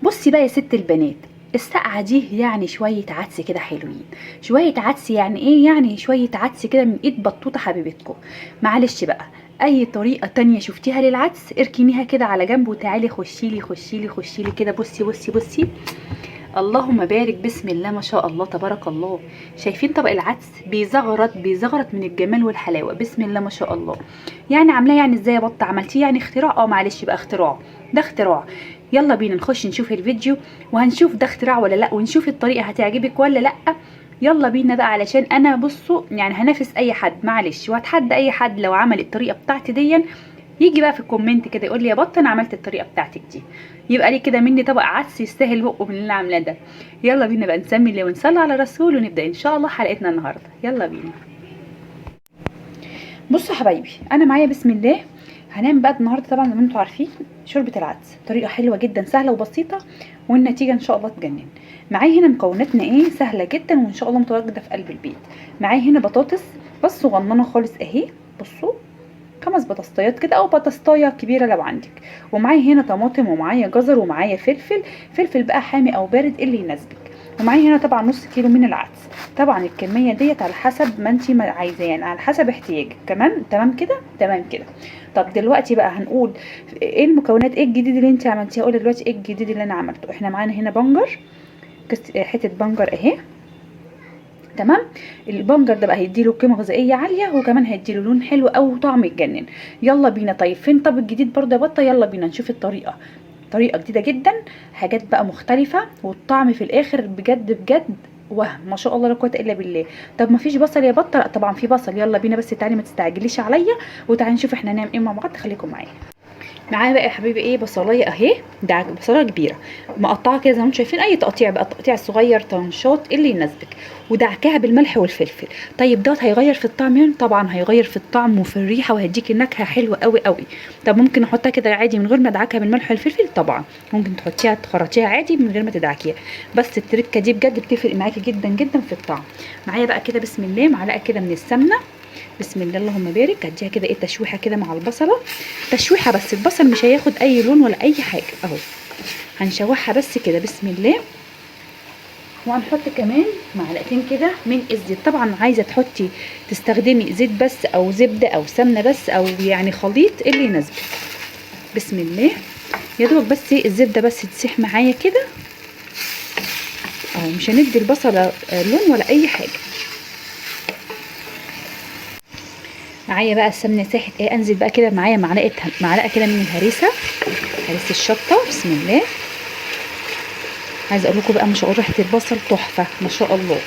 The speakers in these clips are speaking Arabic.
بصي بقى يا ست البنات، السقعة دي يعني شوية عدس كده حلوين. شوية عدس يعني ايه؟ يعني شوية عدس كده من ايد بطوطة حبيبتكم. معلش بقى، اي طريقة تانية شفتيها للعدس اركنيها كده على جنب وتعالي خشيلي خشيلي خشيلي كده. بصي بصي بصي، اللهم بارك، بسم الله ما شاء الله تبارك الله. شايفين طبق العدس بيزغرط بيزغرط من الجمال والحلاوه، بسم الله ما شاء الله. يعني عاملاه يعني ازاي يا بطه؟ عملتيه يعني اختراع؟ معلش بقى اختراع، ده اختراع. يلا بينا نخش نشوف الفيديو وهنشوف ده اختراع ولا لا، ونشوف الطريقه هتعجبك ولا لا. يلا بينا بقى، علشان انا بصوا يعني هنافس اي حد معلش، وهتحدى اي حد لو عمل الطريقه بتاعتي دي. يجي بقى في الكومنت كده يقول لي يا بطه انا عملت الطريقه بتاعتك دي، يبقى لي كده مني طبق عدس يستاهل بقه من اللي انا عاملاه ده. يلا بينا بقى نسمي الله ونصلي على الرسول ونبدا ان شاء الله حلقتنا النهارده. يلا بينا. بصوا يا حبايبي، انا معايا بسم الله هنعمل بقى النهارده طبعا زي ما انتم عارفين شوربه العدس، طريقه حلوه جدا سهله وبسيطه، والنتيجه ان شاء الله تجنن. معايا هنا مكوناتنا ايه؟ سهله جدا وان شاء الله متواجده في قلب البيت. معايا هنا بطاطس بس صغننه خالص اهي، بصوا 5 بطاطسيات كده او بطاطسايه كبيره لو عندك. ومعايا هنا طماطم ومعايا جزر ومعايا فلفل، فلفل بقى حامي او بارد اللي يناسبك. ومعايا هنا طبعا نص كيلو من العدس. طبعا الكميه ديت على حسب ما انت عايزاه، يعني على حسب احتياجك كمان. تمام كده تمام كده. طب دلوقتي بقى هنقول ايه المكونات، ايه الجديد اللي انت عملتيه. اقول دلوقتي ايه الجديد اللي انا عملته. احنا معانا هنا بنجر، حته بنجر اهي. تمام. البنجر ده بقى هيديله قيمه غذائيه عاليه، وكمان هيديله لون حلو او طعم يتجنن. يلا بينا. طيب فين طب الجديد برضه يا بطه؟ يلا بينا نشوف الطريقه. طريقه جديده جدا، حاجات بقى مختلفه، والطعم في الاخر بجد بجد وهم ما شاء الله لا قوه الا بالله. طب ما فيش بصل يا بطه؟ لا طبعا في بصل. يلا بينا بس تعالي ما تستعجليش عليا، وتعالي نشوف احنا هنعمل ايه مع بعض. خليكم معايا. معايا بقى يا حبيبي ايه؟ بصلايه اهي، ده بصلايه كبيره مقطعه كده زي ما انتم شايفين، اي تقطيع بقى، تقطيع صغير طنشات اللي يناسبك، ودعكاها بالملح والفلفل. طيب دوت هيغير في الطعم؟ يعني طبعا هيغير في الطعم وفي الريحه وهيديكي نكهه حلوه قوي قوي. طب ممكن احطها كده عادي من غير ما ادعكها بالملح والفلفل؟ طبعا ممكن تحطيها تخرطيها عادي من غير ما تدعكيها، بس التركه دي بجد بتفرق معاكي جدا جدا في الطعم. معايا بقى كده بسم الله معلقه كده من السمنه، بسم الله اللهم بارك. هديها كده ايه تشويحه كده مع البصله، تشويحه بس، البصل مش هياخد اي لون ولا اي حاجه اهو، هنشوحها بس كده بسم الله. وهنحط كمان معلقتين كده من الزيت. طبعا عايزه تحطي تستخدمي زيت بس او زبده او سمنه بس او يعني خليط اللي يناسبك. بسم الله. يا دوب بس الزبده بس تسيح معايا كده اهو، مش هندي البصله لون ولا اي حاجه. معايا بقى السمنه ساحت ايه، انزل بقى كده معايا معلقه كده من الهريسه، هريسه الشطه بسم الله. عايزه اقول لكم بقى ما شاء الله ريحه البصل تحفه ما شاء الله.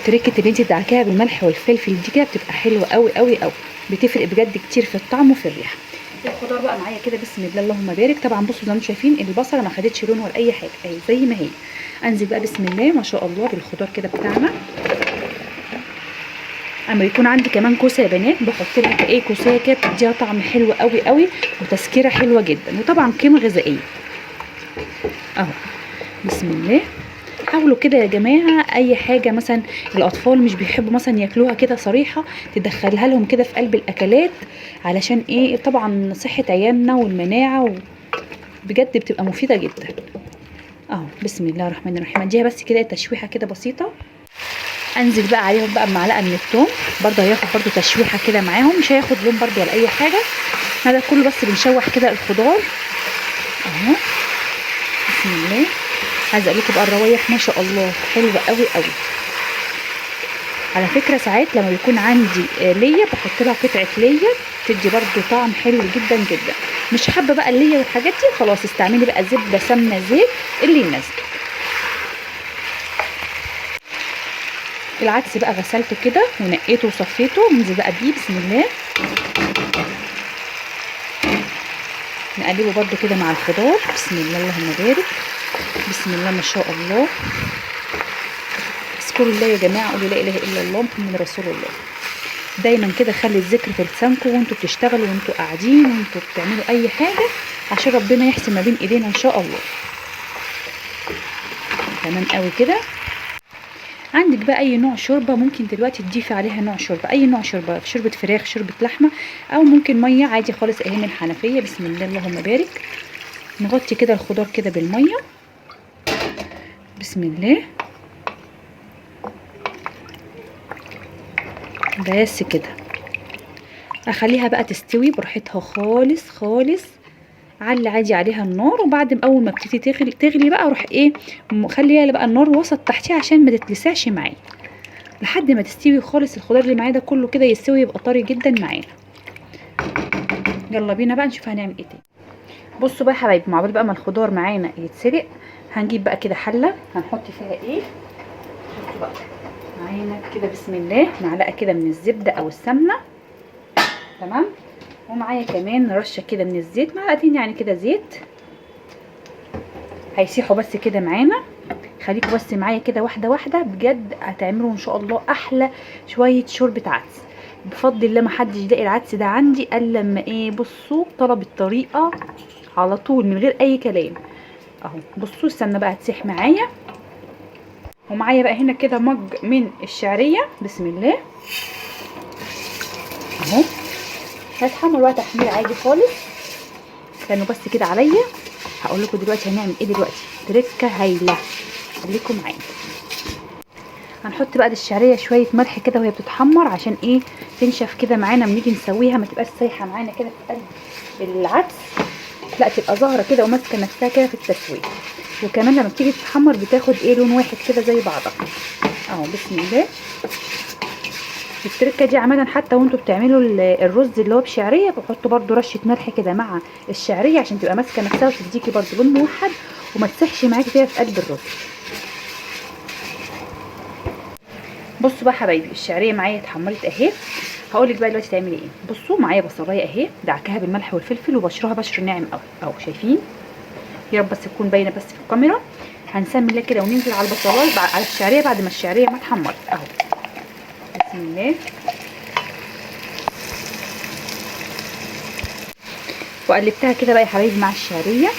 تركه اللي انت دعكاها بالملح والفلفل دي كده بتبقى حلوه قوي قوي قوي، بتفرق بجد كتير في الطعم وفي الريحه. الخضار بقى معايا كده بسم الله اللهم بارك. طبعا بصوا زي ما انتم شايفين البصله ما خدتش لون ولا اي حاجه اهي زي ما هي. انزل بقى بسم الله ما شاء الله بالخضار كده بتاعنا. اما يكون عندي كمان كوسه يا بنات بحط لها ايه كوسه كده بتديها طعم حلو قوي قوي وتسكيره حلوه جدا، وطبعا قيمه غذائيه اهو. بسم الله. حاولوا كده يا جماعه اي حاجه مثلا الاطفال مش بيحبوا مثلا ياكلوها كده صريحه تدخلها لهم كده في قلب الاكلات، علشان ايه؟ طبعا صحه عيالنا والمناعه بجد بتبقى مفيده جدا اهو. بسم الله الرحمن الرحيم. اديها بس كده تشويحه كده بسيطه. انزل بقى عليهم بقى بمعلقه من الثوم، برده هياخد برده تشويحه كده معاهم، مش هياخد لون برده ولا اي حاجه. هذا كله بس بنشوح كده الخضار اهو. بسم الله. عايزه اقول لكم بقى الروايح ما شاء الله حلوه قوي قوي. على فكره ساعات لما يكون عندي ليا بحط لها قطعه ليا تدي برده طعم حلو جدا جدا. مش حابه بقى الليا والحاجات دي خلاص استعملي بقى زبده سمنه زيت اللي يناسبك. العدس بقى غسلته كده ونقيته وصفيته، ننزل بقى بيه بسم الله. نقلبه برده كده مع الخضار بسم الله اللهم بارك. بسم الله ما شاء الله. اذكروا الله يا جماعه، قولوا لا اله الا الله محمد رسول الله. دايما كده خلي الذكر في لسانكم وانتوا بتشتغلوا وانتوا قاعدين وانتوا بتعملوا اي حاجه، عشان ربنا يحسن ما بين ايدينا ان شاء الله. تمام قوي كده. عندك بقى اي نوع شوربه ممكن دلوقتي تضيفي عليها نوع شوربه، اي نوع شوربه، شوربه فراخ شوربه لحمه، او ممكن ميه عادي خالص اهي من الحنفيه. بسم الله اللهم بارك. نغطي كده الخضار كده بالميه. بسم الله. بس كده اخليها بقى تستوي براحتها خالص خالص. علي عادي عليها النار، وبعد ما اول ما بتبتدي تغلي بقى اروح ايه خليها بقى النار وسط تحتيها عشان ما تتلسعش معايا لحد ما تستوي خالص. الخضار اللي معايا ده كله كده يستوي يبقى طري جدا معانا. يلا بينا بقى نشوف هنعمل ايه تاني. بصوا بقى يا حبايبي، مع بقى ما الخضار معانا يتسلق هنجيب بقى كده حله هنحط فيها ايه. بصوا بقى معانا كده بسم الله معلقه كده من الزبده او السمنه، تمام. ومعايا كمان رشه كده من الزيت، معلقتين يعني كده زيت هيسيحوا بس كده معانا. خليكوا بس معايا كده واحده واحده، بجد هتعملوا ان شاء الله احلى شويه شوربه عدس. بفضل الله ما حدش يلاقي العدس ده عندي الا لما ايه بصوا طلب الطريقه على طول من غير اي كلام. اهو بصوا السمنه بقى هتسيح معايا، ومعايا بقى هنا كده مج من الشعريه. بسم الله اهو هتحمر بقى تحمير عادي خالص. استنوا بس كده عليا، هقول لكم دلوقتي هنعمل ايه. دلوقتي تركه هايله، خليكم معايا. هنحط بقى الشعريه شويه ملح كده وهي بتتحمر عشان ايه تنشف كده معانا. لما نيجي نسويها ما تبقاش سايحه معانا كده في قلب العدس، لا تبقى ظاهره كده وماسكه نفسها كده في التسويه. وكمان لما بتيجي تتحمر بتاخد ايه لون واحد كده زي بعضها اهو. بسم الله. التركه دي عامه حتى وانتوا بتعملوا الرز اللي هو بشعريه بحطوا برده رشه ملح كده مع الشعريه عشان تبقى ماسكه نفسها وتديكي برده لون موحد وما تسحش معاكي كده في قلب الرز. بصوا بقى حبايبي الشعريه معايا اتحمرت اهي. هقول لك بقى دلوقتي تعملي ايه. بصوا معايا بصلايه اهي دعكاها بالملح والفلفل وبشرها بشر ناعم قوي اهو، شايفين؟ يا رب بس تكون باينه بس في الكاميرا. هنسمي الله كده وننزل على البصلايه على الشعريه بعد ما الشعريه ما اتحمرت اهو. بسم الله. وقلبتها كده بقى يا حبايبي مع الشعريه.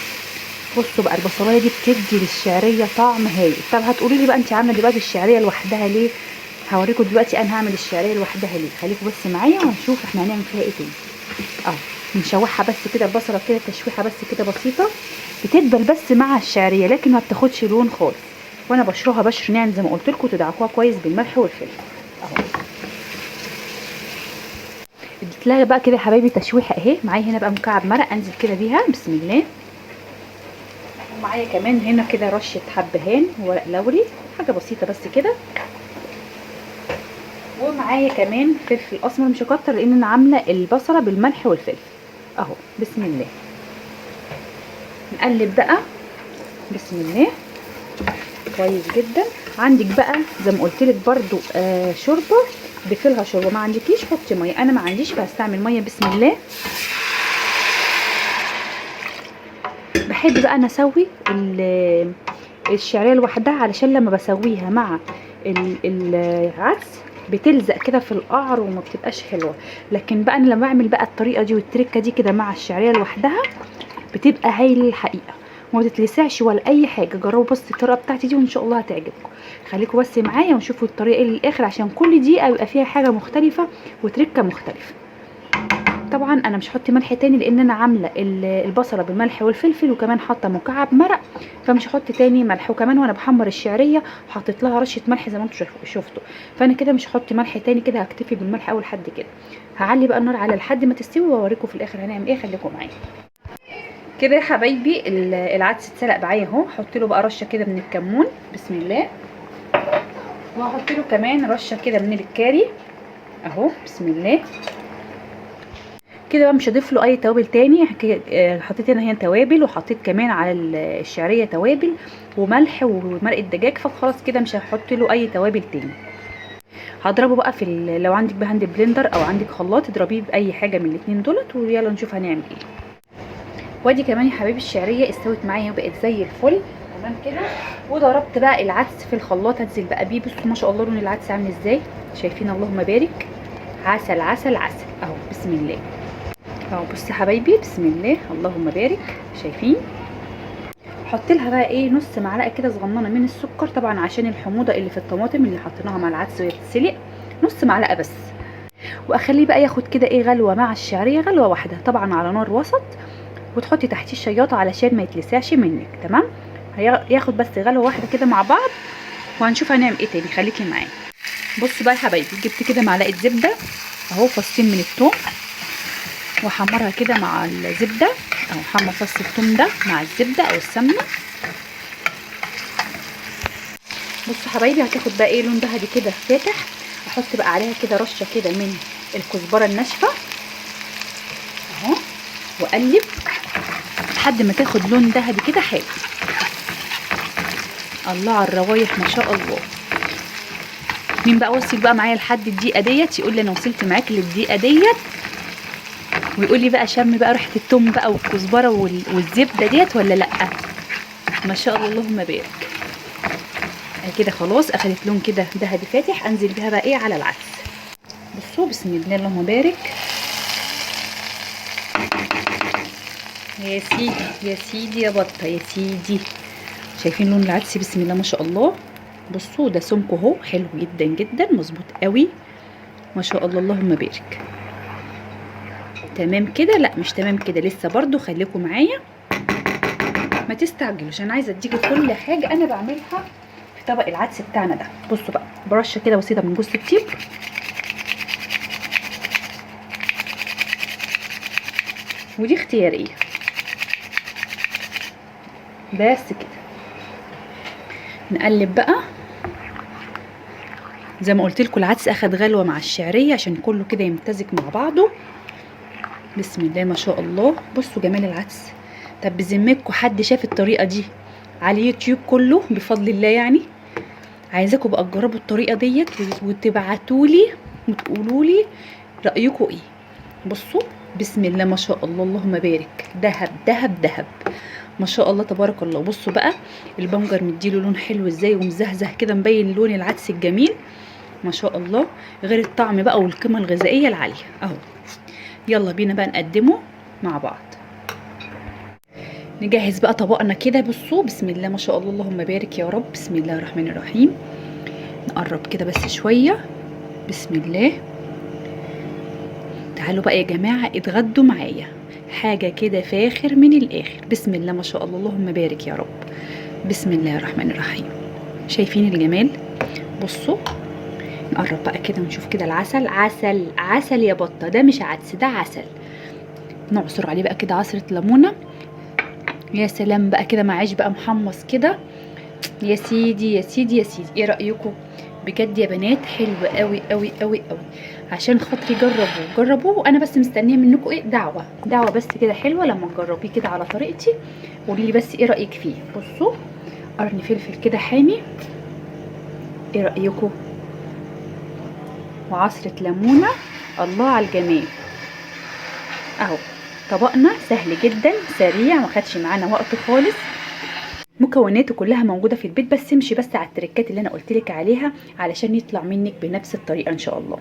بصوا بقى البصلايه دي بتدي للشعريه طعم هايل. طب هتقولي لي بقى انت عامله دلوقتي الشعريه لوحدها ليه؟ هوريكم دلوقتي انا هعمل الشعريه لوحدها ليه. خليكم بس معايا ونشوف احنا هنعمل فيها ايه تاني اهو. نشوحها بس كده البصله كده تشويحه بس كده بسيطه، بتدبل بس مع الشعريه لكن ما بتاخدش لون خالص. وانا بشرها بشر ناعم زي ما قلت لكم، تدعكوها كويس بالملح والفلفل اهو. اديت لها بقى كده يا حبايبي تشويحه اهي. معايا هنا بقى مكعب مرق انزل كده بيها. بسم الله. ومعايا كمان هنا كده رشه حبهان وورق لوري، حاجه بسيطه بس كده. ومعايا كمان فلفل اسمر مش هكتر لان انا عامله البصله بالملح والفلفل اهو. بسم الله. نقلب بقى بسم الله كويس جدا. عندك بقى زي ما قلت لك برده شوربه ضيفي شوربه، ما عندكيش حطي ميه، انا ما عنديش فهستعمل ميه. بسم الله. بحب بقى انا اسوي الشعريه لوحدها علشان لما بسويها مع العدس بتلزق كده في القعر وما بتبقاش حلوه. لكن بقى انا لما بعمل بقى الطريقه دي والتركه دي كده مع الشعريه لوحدها بتبقى هايله الحقيقه وما تتلسعش ولا اي حاجه. جربوا بس الطريقه بتاعتي دي وان شاء الله هتعجبكم. خليكم بس معايا ونشوفوا الطريقه ايه للاخر عشان كل دقيقه يبقى فيها حاجه مختلفه وتركه مختلفه. طبعا انا مش هحط ملح تاني لان انا عامله البصله بالملح والفلفل وكمان حاطه مكعب مرق، فمش هحط تاني ملح. وكمان وانا بحمر الشعريه حطيت لها رشه ملح زي ما انتم شفتوا، فانا كده مش هحط ملح تاني كده، هكتفي بالملح اول حد كده. هعلي بقى النار على لحد ما تستوي واوريكم في الاخر هنعمل ايه. خليكم معايا كده يا حبايبي. العدس اتسلق معايا اهو. هحط له بقى رشه كده من الكمون. بسم الله. وهحط له كمان رشه كده من الكاري اهو. بسم الله. كده بقى مش هضيف له اي توابل تاني. حطيت هنا توابل وحطيت كمان على الشعريه توابل وملح ومرقه دجاج، فخلاص كده مش هحط له اي توابل تاني. هضربه بقى لو عندك بقى هاند بلندر او عندك خلاط اضربيه باي حاجه من الاثنين دولت ويلا نشوف هنعمل ايه. وادي كمان يا حبايبي الشعريه استوت معايا وبقت زي الفل تمام كده. وضربت بقى العدس في الخلاط هنزل بقى بيه. بصوا ما شاء الله لون العدس عامل ازاي، شايفين؟ اللهم بارك. عسل عسل عسل اهو. بسم الله اهو. بصوا يا حبايبي بسم الله اللهم بارك، شايفين؟ حط لها بقى ايه نص معلقه كده صغننه من السكر طبعا عشان الحموضه اللي في الطماطم اللي حطيناها مع العدس وهي بتتسلق، نص معلقه بس. واخليه بقى ياخد كده ايه غلوه مع الشعريه، غلوه واحده طبعا على نار وسط. وتحطي تحتيه الشياطه علشان ما يتلسعش منك. تمام، هياخد بس غلوه واحده كده مع بعض وهنشوف هنعمل ايه تاني. خليكي معايا. بصوا بقى يا حبايبي، جبت كده معلقه زبده اهو، فصين من الثوم وحمرها كده مع الزبده، او حمر فص الثوم ده مع الزبده او السمنه. بصوا حبايبي، هتاخد بقى ايه لون ذهبي كده فاتح. احط بقى عليها كده رشه كده من الكزبره الناشفه اهو، واقلب لحد ما تاخد لون ذهبي كده حلو. الله على الروايح ما شاء الله. مين بقى وصل بقى معايا لحد الدقيقه ديت يقول لي انا وصلت معاك للدقيقه ديت، ويقول لي بقى شم بقى ريحه الثوم بقى والكزبره والزبده ديت ولا لا. ما شاء الله اللهم بارك. كده خلاص اخدت لون كده ذهبي فاتح. انزل بيها بقى ايه على العدس. بصوا بسم الله اللهم بارك. يا سيدي يا سيدي يا بطه يا سيدي، شايفين لون العدس؟ بسم الله ما شاء الله. بصوا ده سمكه اهو حلو جدا جدا، مظبوط قوي ما شاء الله اللهم بارك. تمام كده؟ لا مش تمام كده لسه برضو، خليكم معايا ما تستعجلوش. انا عايزه اديكم كل حاجه انا بعملها في طبق العدس بتاعنا ده. بصوا بقى، برشه كده بسيطه من جوز الطيب، ودي اختياريه بس كده. نقلب بقى زي ما قلت لكم، العدس اخد غلوه مع الشعريه عشان كله كده يمتزج مع بعضه. بسم الله ما شاء الله. بصوا جمال العدس. طب بذمتكم حد شاف الطريقه دي على اليوتيوب كله بفضل الله؟ يعني عايزاكم بقى تجربوا الطريقه ديت وتبعتولي وتقولولي رايكم ايه. بصوا بسم الله ما شاء الله اللهم بارك. دهب دهب دهب ما شاء الله تبارك الله. بصوا بقى البنجر مديله لون حلو ازاي ومزهزه كده، مبين لون العدس الجميل ما شاء الله، غير الطعم بقى والقيمه الغذائيه العاليه اهو. يلا بينا بقى نقدمه مع بعض. نجهز بقى طبقنا كده. بصوا بسم الله ما شاء الله اللهم بارك يا رب. بسم الله الرحمن الرحيم. نقرب كده بس شويه. بسم الله. تعالوا بقى يا جماعه اتغدوا معايا، حاجه كده فاخر من الاخر. بسم الله ما شاء الله اللهم بارك يا رب. بسم الله الرحمن الرحيم. شايفين الجمال؟ بصوا نقرب بقى كده ونشوف كده العسل. عسل عسل يا بطه، ده مش عدس ده عسل. نعصر عليه بقى كده عصره ليمونه. يا سلام بقى كده مع عيش بقى محمص كده. يا سيدي يا سيدي يا سيدي، ايه رايكم؟ بجد يا بنات حلو قوي قوي قوي قوي. عشان خاطري جربوه. وانا بس مستنيه منكم ايه، دعوه بس كده حلوه لما تجربيه كده على طريقتي. قولي لي بس ايه رايك فيه. بصوا قرن فلفل كده حامي، ايه رايكم؟ وعصره ليمونه. الله على الجمال اهو. طبقنا سهل جدا سريع، ما خدش معانا وقت خالص. مكوناته كلها موجوده في البيت، بس امشي بس على التركات اللي انا قلت لك عليها علشان يطلع منك بنفس الطريقه ان شاء الله.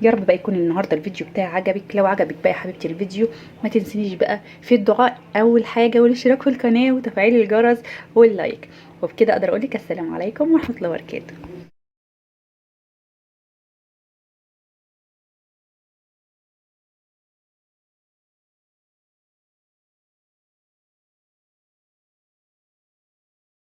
يا رب بقى يكون النهارده الفيديو بتاعي عجبك. لو عجبك بقى يا حبيبتي الفيديو ما تنسينيش بقى في الدعاء اول حاجه، والاشتراك في القناه وتفعيل الجرس واللايك. وبكده اقدر اقول لك السلام عليكم ورحمه الله وبركاته.